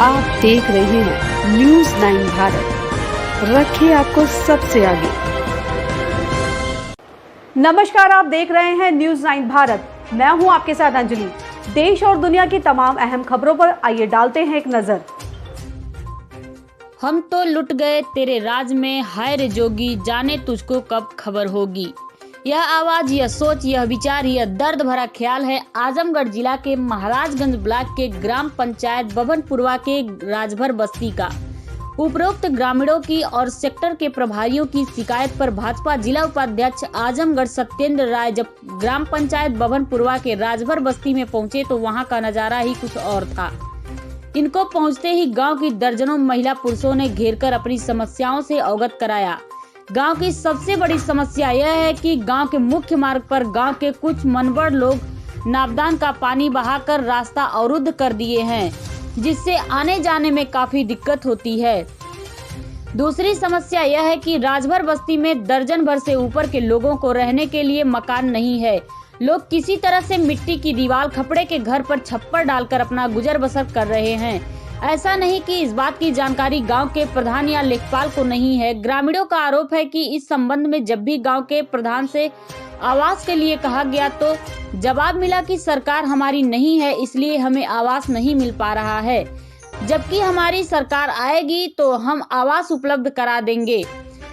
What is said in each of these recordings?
आप देख रहे हैं न्यूज़ 9 भारत, रखिए आपको सबसे आगे। नमस्कार, आप देख रहे हैं न्यूज़ 9 भारत। मैं हूं आपके साथ अंजलि। देश और दुनिया की तमाम अहम खबरों पर आइए डालते हैं एक नजर। हम तो लुट गए तेरे राज में, हाय रे जोगी, जाने तुझको कब खबर होगी। यह आवाज, यह सोच, यह विचार, यह दर्द भरा ख्याल है आजमगढ़ जिला के महाराजगंज ब्लॉक के ग्राम पंचायत बभनपुरवा के राजभर बस्ती का। उपरोक्त ग्रामीणों की और सेक्टर के प्रभारियों की शिकायत पर भाजपा जिला उपाध्यक्ष आजमगढ़ सत्येंद्र राय जब ग्राम पंचायत बभनपुरवा के राजभर बस्ती में पहुंचे तो वहां का नजारा ही कुछ और था। इनको पहुंचते ही गांव की दर्जनों महिला पुरुषों ने घेरकर अपनी समस्याओं से अवगत कराया। गांव की सबसे बड़ी समस्या यह है कि गांव के मुख्य मार्ग पर गांव के कुछ मनबड़ लोग नापदान का पानी बहाकर रास्ता अवरुद्ध कर दिए हैं, जिससे आने जाने में काफी दिक्कत होती है। दूसरी समस्या यह है कि राजभर बस्ती में दर्जन भर से ऊपर के लोगों को रहने के लिए मकान नहीं है। लोग किसी तरह से मिट्टी की दीवार खपड़े के घर पर छप्पर डालकर अपना गुजर बसर कर रहे हैं। ऐसा नहीं कि इस बात की जानकारी गांव के प्रधान या लेखपाल को नहीं है। ग्रामीणों का आरोप है कि इस संबंध में जब भी गांव के प्रधान से आवास के लिए कहा गया तो जवाब मिला कि सरकार हमारी नहीं है, इसलिए हमें आवास नहीं मिल पा रहा है, जबकि हमारी सरकार आएगी तो हम आवास उपलब्ध करा देंगे।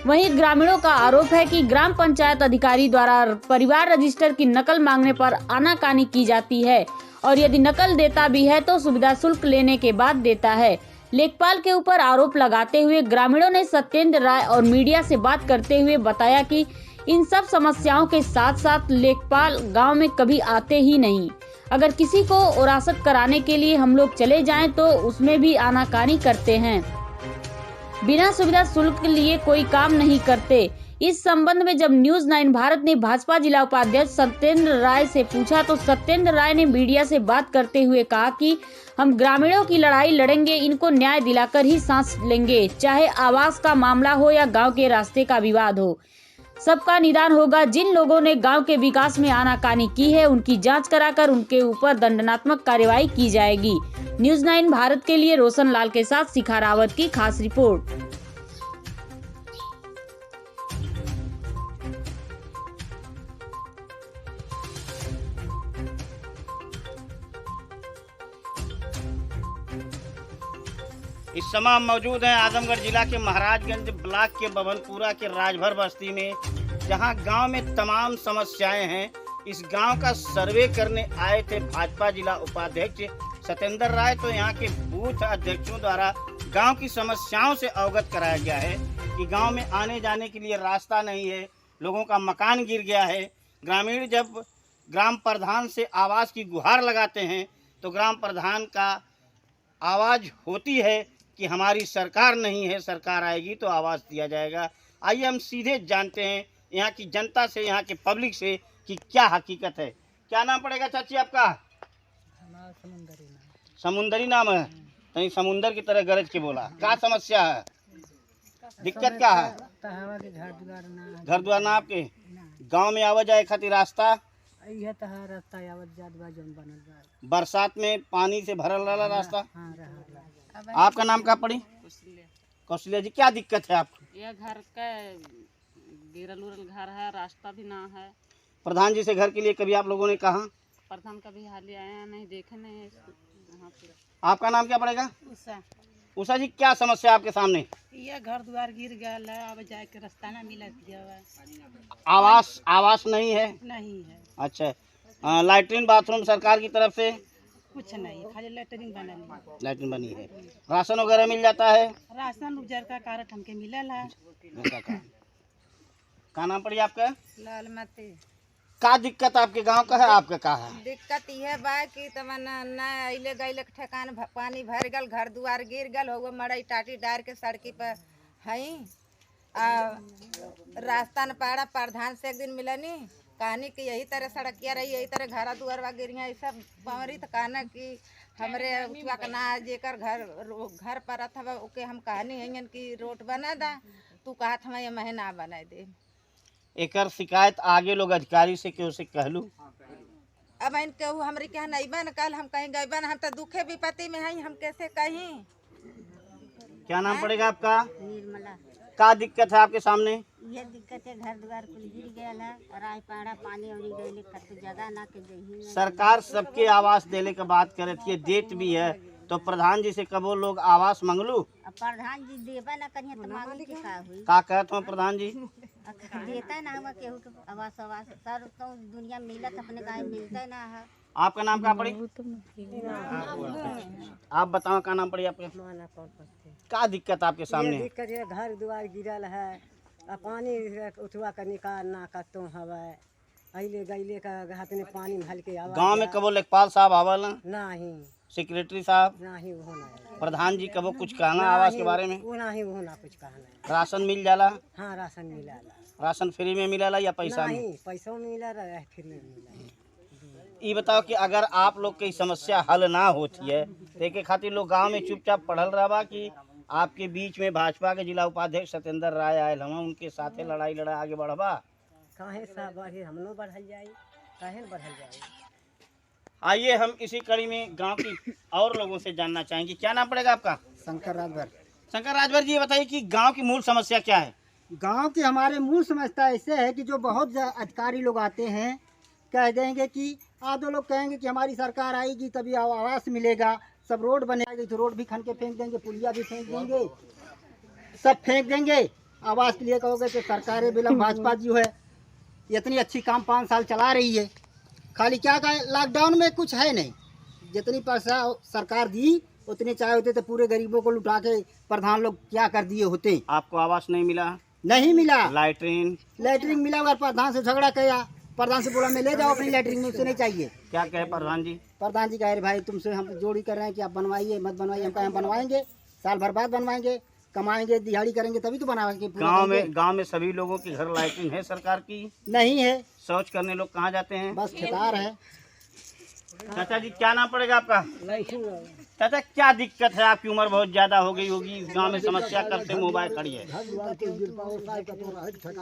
वहीं ग्रामीणों का आरोप है कि ग्राम पंचायत अधिकारी द्वारा परिवार रजिस्टर की नकल मांगने पर आनाकानी की जाती है और यदि नकल देता भी है तो सुविधा शुल्क लेने के बाद देता है। लेखपाल के ऊपर आरोप लगाते हुए ग्रामीणों ने सत्येंद्र राय और मीडिया से बात करते हुए बताया कि इन सब समस्याओं के साथ साथ लेखपाल गाँव में कभी आते ही नहीं। अगर किसी को वरासत कराने के लिए हम लोग चले जाएं तो उसमें भी आनाकानी करते हैं। बिना सुविधा शुल्क के लिए कोई काम नहीं करते। इस संबंध में जब न्यूज़ 9 भारत ने भाजपा जिला उपाध्यक्ष सत्येंद्र राय से पूछा तो सत्येंद्र राय ने मीडिया से बात करते हुए कहा कि हम ग्रामीणों की लड़ाई लड़ेंगे, इनको न्याय दिलाकर ही सांस लेंगे, चाहे आवास का मामला हो या गांव के रास्ते का विवाद हो, सबका निदान होगा। जिन लोगों ने गांव के विकास में आनाकानी की है उनकी जांच कराकर उनके ऊपर दंडात्मक कार्यवाही की जाएगी। न्यूज़ 9 भारत के लिए रोशन लाल के साथ शिखा रावत की खास रिपोर्ट। इस समय हम मौजूद हैं आजमगढ़ जिला के महाराजगंज ब्लॉक के बभनपुरा के राजभर बस्ती में, जहां गांव में तमाम समस्याएं हैं। इस गांव का सर्वे करने आए थे भाजपा जिला उपाध्यक्ष सत्येंद्र राय। तो यहां के बूथ अध्यक्षों द्वारा गांव की समस्याओं से अवगत कराया गया है कि गांव में आने जाने के लिए रास्ता नहीं है, लोगों का मकान गिर गया है। ग्रामीण जब ग्राम प्रधान से आवास की गुहार लगाते हैं तो ग्राम प्रधान का आवाज़ होती है कि हमारी सरकार नहीं है, सरकार आएगी तो आवाज़ दिया जाएगा। आइए हम सीधे जानते हैं यहाँ की जनता से, यहाँ के पब्लिक से कि क्या हकीकत है। क्या नाम पड़ेगा चाची आपका? समुंदरी नाम है। कहीं समुंदर की तरह गरज के बोला। क्या समस्या है, दिक्कत क्या है? घर द्वार ना आपके गांव में आवा जाए खातिर रास्ता बरसात में पानी से भरल रहा रास्ता। आपका नाम क्या पड़ी? कौशल्या जी, क्या दिक्कत है आपको? यह घर का गिरल उरल घर है, रास्ता भी ना है। प्रधान जी से घर के लिए कभी आप लोगों ने कहा? प्रधान कभी हाल आए हैं नहीं, देखे नहीं। आपका नाम क्या पड़ेगा? उषा। उषा जी, क्या समस्या आपके सामने? यह घर द्वार गिर गया है, अब जाए के रास्ता ना मिला। आवास नहीं है? नहीं है। अच्छा, लैट्रिन बाथरूम सरकार की तरफ से? कुछ नहीं, खाली लेटरिंग लैट्रिन बनी है। राशन वगैरह मिल जाता है? राशन उजर का कार्ड हमके मिलल है। क्या नाम पड़ी आपका? लालमती। का दिक्कत आपके गांव का है, आपका का है? दिक्कत यह बा कि न अइले गइले ठेकान पानी भर गल, घर दुआर गिर गल, हो मड़ई टाटी डार के सड़की पर हई। रास्ता न पाड़ा प्रधान से एक दिन मिलनी, कहानी कि यही तरह सड़किया रही, यही तरह घर दुआर गिरिया ये सब पवरी। तो कहना कि हमरे उठवा के ना जेकर घर पर था ओके हम कहानी है कि रोड बना दा, तू कहत हम ये महीना बना दे। एकर शिकायत आगे लोग अधिकारी से क्यों से कहलू? अब इन कहूँ हमरे क्या नहीं बन कल हम कहीं गए बन, हम तो दुखे विपत्ति में हैं, हम कैसे कहीं क्या नाम पड़ेगा आपका? निर्मला। क्या दिक्कत है आपके सामने? ये दिक्कत है, घर द्वार कुल गिर गया है, राय पाड़ा पानी और गए खत जगह ना के दही। सरकार सबके आवास देने की बात करे थी, डेट भी है, तो प्रधान जी से कबो लोग आवास मंगलू? अब प्रधान जी देबा ना करिए तो मांगी के का हुई? का कहते हो प्रधान जी? देता है ना हुआ केहू के आवास आवास सर तो दुनिया मिलत अपने गाय मिलता ना है। आपका नाम क्या पड़ी? आप बताओ क्या नाम पड़ी आपके? क्या दिक्कत आपके सामने? दिक्कत है, घर द्वार गिरल है, पानी उठवा कर निकालना कतो हवा अले गैले का हाथ में पानी भल के आवा। गांव में कबो लेखपाल साहब आवल नहीं, सेक्रेटरी साहब नहीं वो नहीं, प्रधान जी कबो कुछ कहना आवास के बारे में? वो नहीं, वो ना कुछ कहना। राशन मिल जाला? हाँ राशन मिला, राशन फ्री में मिला या पैसा में? नहीं पैसों में मिला रहा है, फ्री में मिला। ये बताओ कि अगर आप लोग की समस्या हल ना होती है तो एक खातिर लोग गांव में चुपचाप पढ़ल रहा कि आपके बीच में भाजपा के जिला उपाध्यक्ष सत्येंद्र राय आयल हम उनके साथे लड़ाई आगे बढ़वा? काहे साहब बढ़े, हम लोग बढ़ल जाए, काहे बढ़ल जाए। आइए हम इसी कड़ी में गांव की और लोगों से जानना चाहेंगे। क्या नाम पड़ेगा आपका? शंकर राजभर। शंकर राजभर जी, ये बताइए कि गांव की मूल समस्या क्या है? गांव की हमारे मूल समस्या ऐसे है कि जो बहुत अधिकारी लोग आते हैं कह देंगे कि आधो लोग कहेंगे कि हमारी सरकार आएगी तभी आवास मिलेगा, सब रोड बनेगी, तो रोड भी खन के फेंक देंगे, पुलिया भी फेंक देंगे, सब फेंक देंगे। आवास के लिए कहोगे तो सरकारें बिलम भाजपा जी है, इतनी अच्छी काम 5 साल चला रही है, खाली क्या का लॉकडाउन में कुछ है नहीं, जितनी पैसा सरकार दी उतने चाहे होते तो पूरे गरीबों को लुटा के प्रधान लोग क्या कर दिए होते। आपको आवास नहीं मिला? नहीं मिला। लैटरिन मिला, अगर प्रधान से झगड़ा किया, प्रधान से बोला मैं ले जाओ अपनी लैटरिन में, उसे नहीं चाहिए। क्या कहे प्रधान जी? प्रधान जी कह रहे भाई तुमसे हम जोड़ी कर रहे हैं कि आप बनवाइए मत बनवाइए, हम कहें हम बनवाएंगे, साल भर बाद बनवाएंगे, कमाएंगे दिहाड़ी करेंगे तभी तो बनाएंगे। गांव में सभी लोगों के घर लैटरिन है सरकार की? नहीं है। शौच करने लोग कहाँ जाते हैं? बस ठेकार है। चाचा जी क्या नाम पड़ेगा आपका? चाचा क्या दिक्कत है? आपकी उम्र बहुत ज्यादा हो गई होगी, इस गांव में समस्या करते मोबाइल खड़ी है,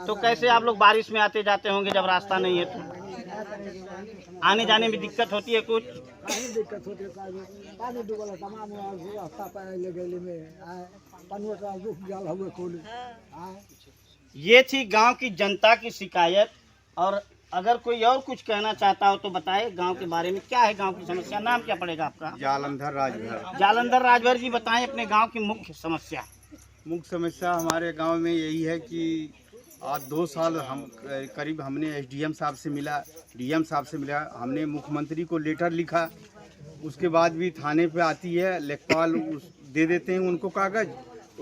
तो कैसे आप लोग बारिश में आते जाते होंगे जब रास्ता नहीं है तो? आने जाने में दिक्कत होती है कुछ? दिक्कत होती है, पानी डूबल तमाम रास्ता पर ले गए में ये थी गांव की जनता की शिकायत। और अगर कोई और कुछ कहना चाहता हो तो बताए गांव के बारे में, क्या है गांव की समस्या? नाम क्या पड़ेगा आपका? जालंधर राजभर। जालंधर राजभर जी, बताएं अपने गांव की मुख्य समस्या। मुख्य समस्या हमारे गांव में यही है कि आज 2 साल हम करीब हमने एसडीएम साहब से मिला, डीएम साहब से मिला, हमने मुख्यमंत्री को लेटर लिखा, उसके बाद भी थाने पे आती है लेखपाल दे देते हैं उनको कागज़,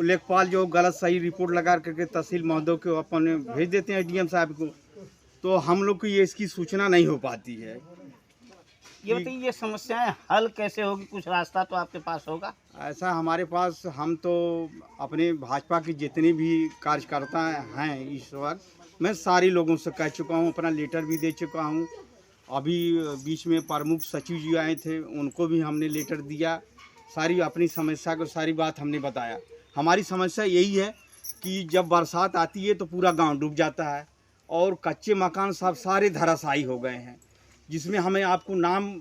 लेखपाल जो गलत सही रिपोर्ट लगा करके तहसील महोदय को अपने भेज देते हैं डीएम साहब को, तो हम लोग को ये इसकी सूचना नहीं हो पाती है। ये बताइए ये समस्याएं हल कैसे होगी? कुछ रास्ता तो आपके पास होगा? ऐसा हमारे पास, हम तो अपने भाजपा के जितने भी कार्यकर्ता हैं इस वक्त मैं सारी लोगों से कह चुका हूं, अपना लेटर भी दे चुका हूं। अभी बीच में प्रमुख सचिव जी आए थे, उनको भी हमने लेटर दिया, सारी अपनी समस्या को सारी बात हमने बताया। हमारी समस्या यही है कि जब बरसात आती है तो पूरा गाँव डूब जाता है और कच्चे मकान सब सारे धराशायी हो गए हैं, जिसमें हमें आपको नाम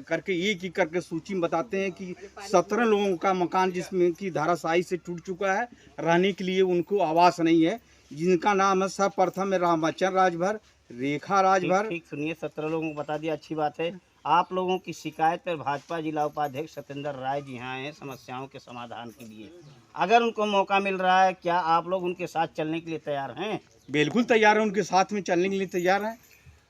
करके एक एक करके सूची में बताते हैं कि 17 लोगों का मकान जिसमें कि धराशायी से टूट चुका है, रहने के लिए उनको आवास नहीं है, जिनका नाम है सर्वप्रथम रामचंद्र राजभर, रेखा राजभर। ठीक सुनिए, 17 लोगों को बता दिया, अच्छी बात है। आप लोगों की शिकायत पर भाजपा जिला उपाध्यक्ष सत्येंद्र राय जी यहाँ आए हैं समस्याओं के समाधान के लिए। अगर उनको मौका मिल रहा है, क्या आप लोग उनके साथ चलने के लिए तैयार हैं? बिल्कुल तैयार है, उनके साथ में चलने के लिए तैयार हैं।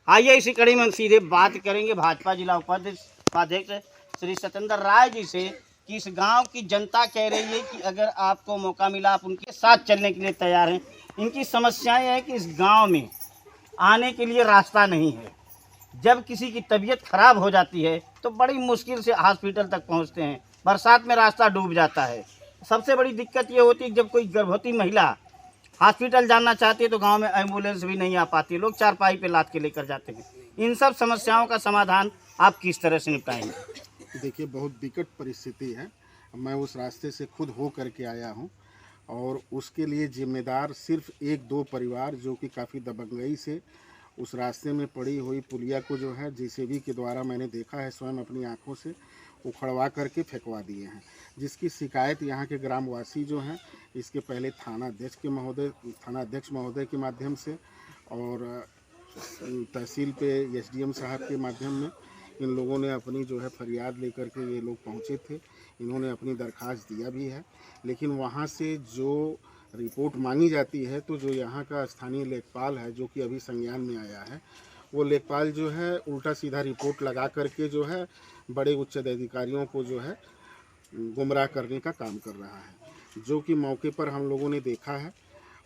आइए इसी कड़ी में सीधे बात करेंगे भाजपा जिला उपाध्यक्ष श्री सत्येंद्र राय जी से कि इस गांव की जनता कह रही है कि अगर आपको मौका मिला आप उनके साथ चलने के लिए तैयार हैं। इनकी समस्याएं है कि इस गांव में आने के लिए रास्ता नहीं है, जब किसी की तबीयत खराब हो जाती है तो बड़ी मुश्किल से हॉस्पिटल तक पहुंचते हैं, बरसात में रास्ता डूब जाता है। सबसे बड़ी दिक्कत ये होती है जब कोई गर्भवती महिला हॉस्पिटल जाना चाहती है तो गांव में एम्बुलेंस भी नहीं आ पाती, लोग चारपाई पे लाद के लेकर जाते हैं। इन सब समस्याओं का समाधान आप किस तरह से निपटाएंगे? देखिए, बहुत विकट परिस्थिति है, मैं उस रास्ते से खुद हो करके आया हूं और उसके लिए जिम्मेदार सिर्फ 1-2 परिवार जो कि काफ़ी दबंगई से उस रास्ते में पड़ी हुई पुलिया को जो है जेसीबी के द्वारा मैंने देखा है स्वयं अपनी आंखों से, उखड़वा करके फेंकवा दिए हैं, जिसकी शिकायत यहाँ के ग्रामवासी जो हैं इसके पहले थाना अध्यक्ष महोदय के माध्यम से और तहसील पे एसडीएम साहब के माध्यम में इन लोगों ने अपनी जो है फरियाद लेकर के ये लोग पहुँचे थे। इन्होंने अपनी दरख्वास्त दिया भी है, लेकिन वहाँ से जो रिपोर्ट मांगी जाती है तो जो यहाँ का स्थानीय लेखपाल है जो कि अभी संज्ञान में आया है, वो लेखपाल जो है उल्टा सीधा रिपोर्ट लगा करके जो है बड़े उच्च अधिकारियों को जो है गुमराह करने का काम कर रहा है, जो कि मौके पर हम लोगों ने देखा है।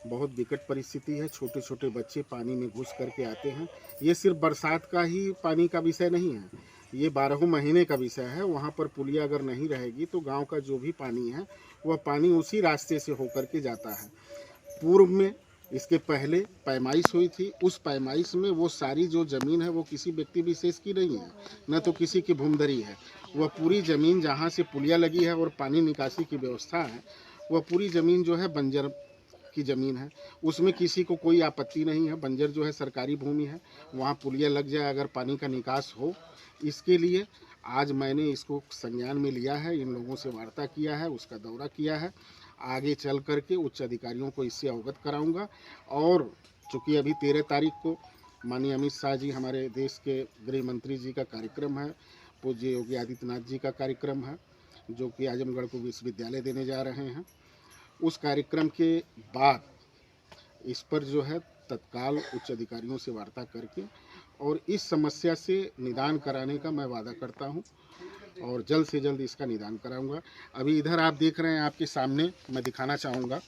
बहुत विकट परिस्थिति है, छोटे छोटे बच्चे पानी में घुस करके आते हैं। ये सिर्फ बरसात का ही पानी का विषय नहीं है, ये 12 महीने का विषय है। वहाँ पर पुलिया अगर नहीं रहेगी तो गांव का जो भी पानी है वह पानी उसी रास्ते से होकर के जाता है। पूर्व में इसके पहले पैमाइश हुई थी, उस पैमाइश में वो सारी जो ज़मीन है वो किसी व्यक्ति विशेष की नहीं है, न तो किसी की भूमधरी है। वह पूरी ज़मीन जहाँ से पुलिया लगी है और पानी निकासी की व्यवस्था है, वह पूरी ज़मीन जो है बंजर की ज़मीन है। उसमें किसी को कोई आपत्ति नहीं है। बंजर जो है सरकारी भूमि है, वहाँ पुलिया लग जाए अगर पानी का निकास हो। इसके लिए आज मैंने इसको संज्ञान में लिया है, इन लोगों से वार्ता किया है, उसका दौरा किया है। आगे चल करके उच्च अधिकारियों को इससे अवगत कराऊंगा। और चूँकि अभी 13 तारीख को माननीय अमित शाह जी हमारे देश के गृह मंत्री जी का कार्यक्रम है, पूज्य योगी आदित्यनाथ जी का कार्यक्रम है, जो कि आजमगढ़ को विश्वविद्यालय देने जा रहे हैं। उस कार्यक्रम के बाद इस पर जो है तत्काल उच्च अधिकारियों से वार्ता करके और इस समस्या से निदान कराने का मैं वादा करता हूं और जल्द से जल्द इसका निदान कराऊंगा। अभी इधर आप देख रहे हैं, आपके सामने मैं दिखाना चाहूँगा,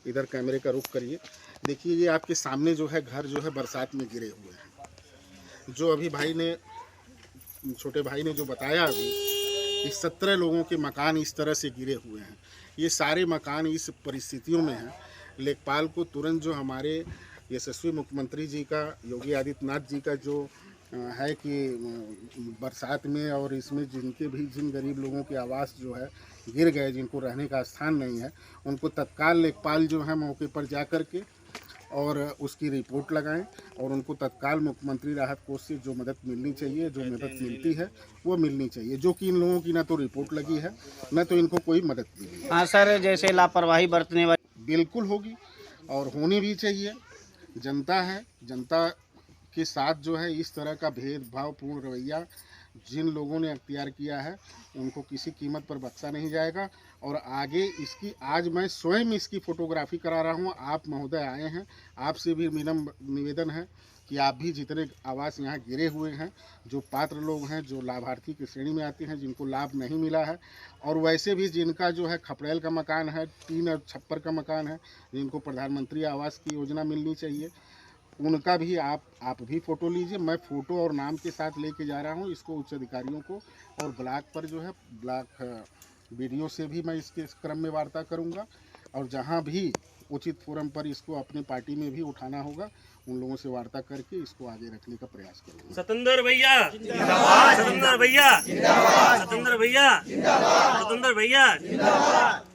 इधर कैमरे का रुख करिए। देखिए ये आपके सामने जो है घर जो है बरसात में गिरे हुए हैं। जो अभी छोटे भाई ने जो बताया अभी, इस 17 लोगों के मकान इस तरह से गिरे हुए हैं। ये सारे मकान इस परिस्थितियों में हैं। लेखपाल को तुरंत जो हमारे यशस्वी मुख्यमंत्री जी का, योगी आदित्यनाथ जी का जो है कि बरसात में और इसमें जिन गरीब लोगों के आवास जो है गिर गए, जिनको रहने का स्थान नहीं है, उनको तत्काल लेखपाल जो है मौके पर जा कर के और उसकी रिपोर्ट लगाएं और उनको तत्काल मुख्यमंत्री राहत कोष से जो मदद मिलनी चाहिए, जो मदद मिलती है वो मिलनी चाहिए, जो कि इन लोगों की ना तो रिपोर्ट लगी है न तो इनको कोई मदद मिली है। हाँ सर, जैसे लापरवाही बरतने वाली बिल्कुल होगी और होनी भी चाहिए। जनता है, जनता के साथ जो है इस तरह का भेदभावपूर्ण रवैया जिन लोगों ने अख्तियार किया है उनको किसी कीमत पर बख्शा नहीं जाएगा। और आगे इसकी आज मैं स्वयं इसकी फ़ोटोग्राफी करा रहा हूँ। आप महोदय आए हैं, आपसे भी निवेदन है कि आप भी जितने आवास यहाँ गिरे हुए हैं, जो पात्र लोग हैं, जो लाभार्थी की श्रेणी में आते हैं, जिनको लाभ नहीं मिला है, और वैसे भी जिनका जो है खपड़ेल का मकान है, 3 और छप्पर का मकान है, जिनको प्रधानमंत्री आवास की योजना मिलनी चाहिए, उनका भी आप भी फ़ोटो लीजिए। मैं फ़ोटो और नाम के साथ लेके जा रहा हूँ इसको उच्च अधिकारियों को, और ब्लॉक पर जो है ब्लॉक वीडियो से भी मैं इसके क्रम में वार्ता करूँगा। और जहाँ भी उचित फोरम पर इसको अपनी पार्टी में भी उठाना होगा, उन लोगों से वार्ता करके इसको आगे रखने का प्रयास करूँगा। सतेंद्र भैया जिंदाबाद, सतेंद्र भैया जिंदाबाद, सतेंद्र भैया जिंदाबाद, सतेंद्र भैया जिंदाबाद।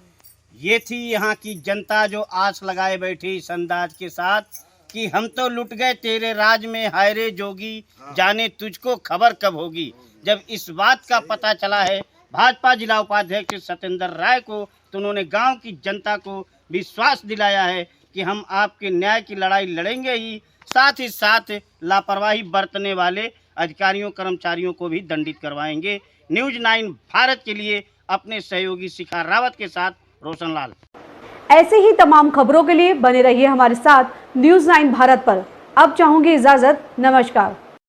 ये थी यहाँ की जनता जो आस लगाए बैठी इस अंदाज के साथ कि हम तो लुट गए तेरे राज में, हाय रे जोगी, जाने तुझको खबर कब होगी। जब इस बात का पता चला है भाजपा जिला उपाध्यक्ष सतेंद्र राय को, तो उन्होंने गांव की जनता को विश्वास दिलाया है कि हम आपके न्याय की लड़ाई लड़ेंगे ही साथ लापरवाही बरतने वाले अधिकारियों कर्मचारियों को भी दंडित करवाएंगे। न्यूज़ 9 भारत के लिए अपने सहयोगी शिखा रावत के साथ रोशन लाल। ऐसे ही तमाम खबरों के लिए बने रहिए हमारे साथ न्यूज़ 9 भारत पर। अब चाहूंगी इजाजत, नमस्कार।